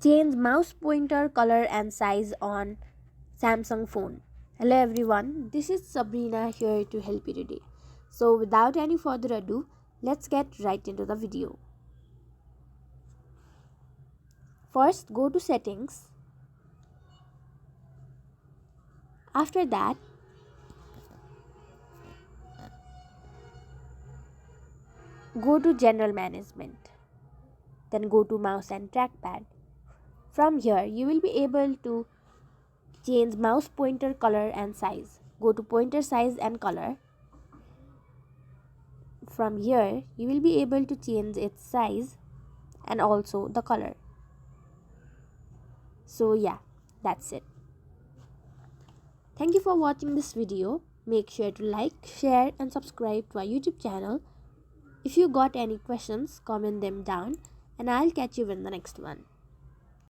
Change mouse pointer color and size on Samsung phone. Hello everyone, this is Sabrina here to help you today. So without any further ado, let's get right into the video. First, go to settings. After that, go to general management. Then go to mouse and trackpad. From here, you will be able to change mouse pointer color and size. Go to pointer size and color. From here, you will be able to change its size and also the color. So yeah, that's it. Thank you for watching this video. Make sure to like, share and subscribe to our YouTube channel. If you got any questions, comment them down and I'll catch you in the next one.